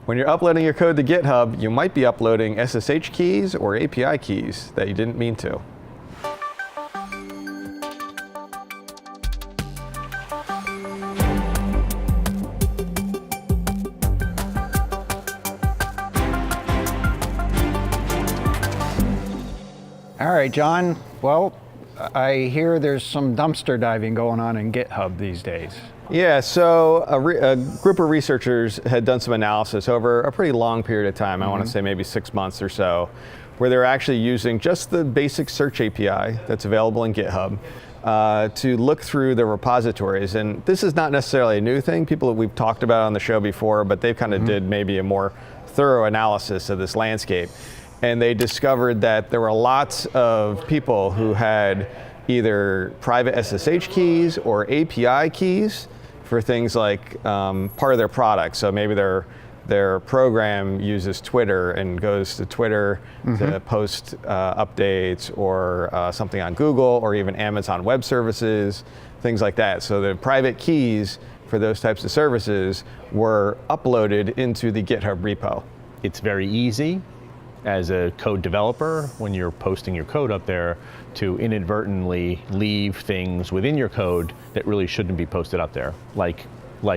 When you're uploading your code to GitHub, you might be uploading SSH keys or API keys that you didn't mean to. All right, John. Well, I hear there's some dumpster diving going on in GitHub these days. Yeah, so a group of researchers had done some analysis over a pretty long period of time, I want to say maybe 6 months or so, where they're actually using just the basic search API that's available in GitHub to look through the repositories. And this is not necessarily a new thing. People that we've talked about on the show before, but they kind of did maybe a more thorough analysis of this landscape. And they discovered that there were lots of people who had either private SSH keys or API keys for things like part of their product. So maybe their program uses Twitter and goes to Twitter to post updates or something on Google or even Amazon Web Services, things like that. So the private keys for those types of services were uploaded into the GitHub repo. It's very easy as a code developer, when you're posting your code up there, to inadvertently leave things within your code that really shouldn't be posted up there, like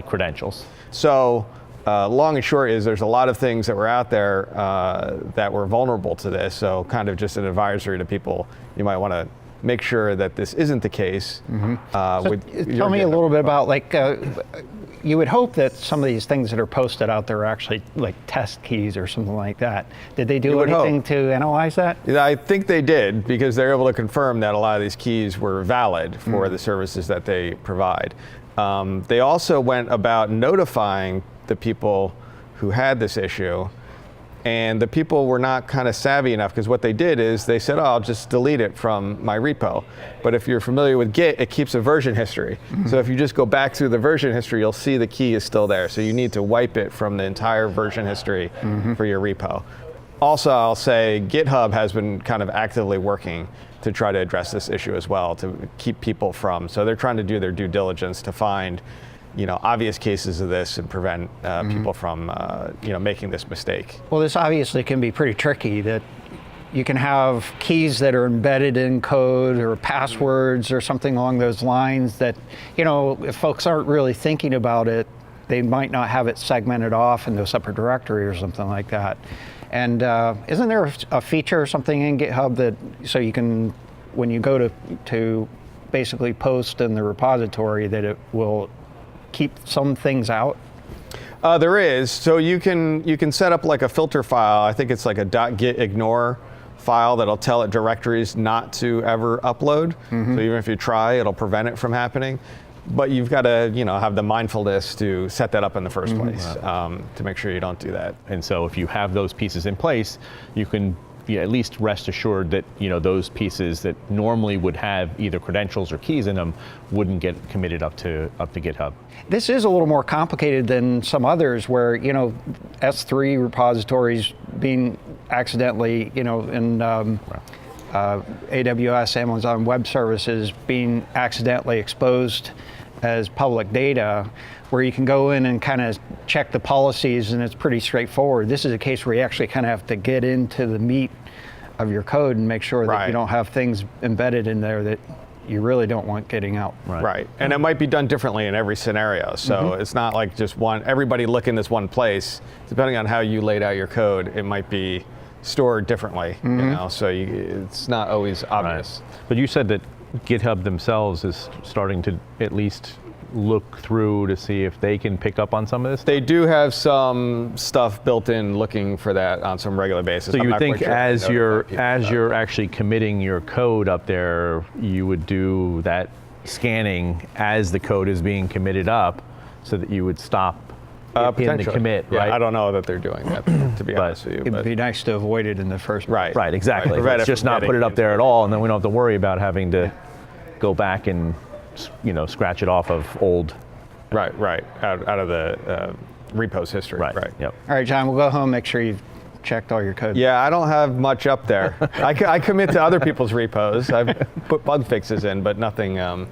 credentials. So long and short is there's a lot of things that were out there that were vulnerable to this. So kind of just an advisory to people, you might want to make sure that this isn't the case. Tell me a little bit about, like, you would hope that some of these things that are posted out there are actually like test keys or something like that. Did they do anything to analyze that? Yeah, I think they did, because they're able to confirm that a lot of these keys were valid for the services that they provide. They also went about notifying the people who had this issue, and the people were not kind of savvy enough, because what they did is they said, oh, I'll just delete it from my repo. But if you're familiar with Git, it keeps a version history. So if you just go back through the version history, you'll see the key is still there. So you need to wipe it from the entire version history for your repo. Also, I'll say GitHub has been kind of actively working to try to address this issue as well, to keep people from. So they're trying to do their due diligence to find obvious cases of this and prevent people from making this mistake. Well, this obviously can be pretty tricky, that you can have keys that are embedded in code or passwords or something along those lines that, if folks aren't really thinking about it, they might not have it segmented off into a separate directory or something like that. And isn't there a feature or something in GitHub that, so you can, when you go to basically post in the repository, that it will keep some things out? There is. So you can set up like a filter file. I think it's like a .gitignore file that'll tell it directories not to ever upload. So even if you try, it'll prevent it from happening. But you've got to have the mindfulness to set that up in the first place to make sure you don't do that. And so if you have those pieces in place, you can at least rest assured that those pieces that normally would have either credentials or keys in them wouldn't get committed up to GitHub. This is a little more complicated than some others, where S3 repositories being accidentally in AWS, Amazon Web Services, being accidentally exposed as public data, where you can go in and kind of check the policies, and it's pretty straightforward. This is a case where you actually kind of have to get into the meat of your code and make sure that you don't have things embedded in there that you really don't want getting out. Right. And it might be done differently in every scenario. So it's not like just everybody look in this one place. Depending on how you laid out your code, it might be stored differently, so it's not always obvious. But you said that GitHub themselves is starting to at least look through to see if they can pick up on some of this? They do have some stuff built in looking for that on some regular basis. So you think as you're actually committing your code up there, you would do that scanning as the code is being committed up, so that you would stop in the commit, right? I don't know that they're doing that, to be honest with you. It'd be nice to avoid it in the first place. Right, exactly. Let's just not put it up there at all, and then we don't have to worry about having to go back and scratch it off of old. Right, out of the repos history. Right. Yep. All right, John, we'll go home, make sure you've checked all your code. Yeah, I don't have much up there. I commit to other people's repos. I've put bug fixes in, but nothing on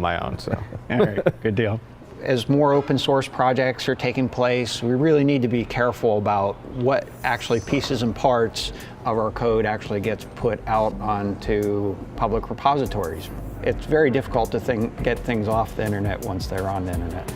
my own. So. All right, good deal. as more open source projects are taking place, we really need to be careful about what actually pieces and parts of our code actually gets put out onto public repositories. It's very difficult to get things off the internet once they're on the internet.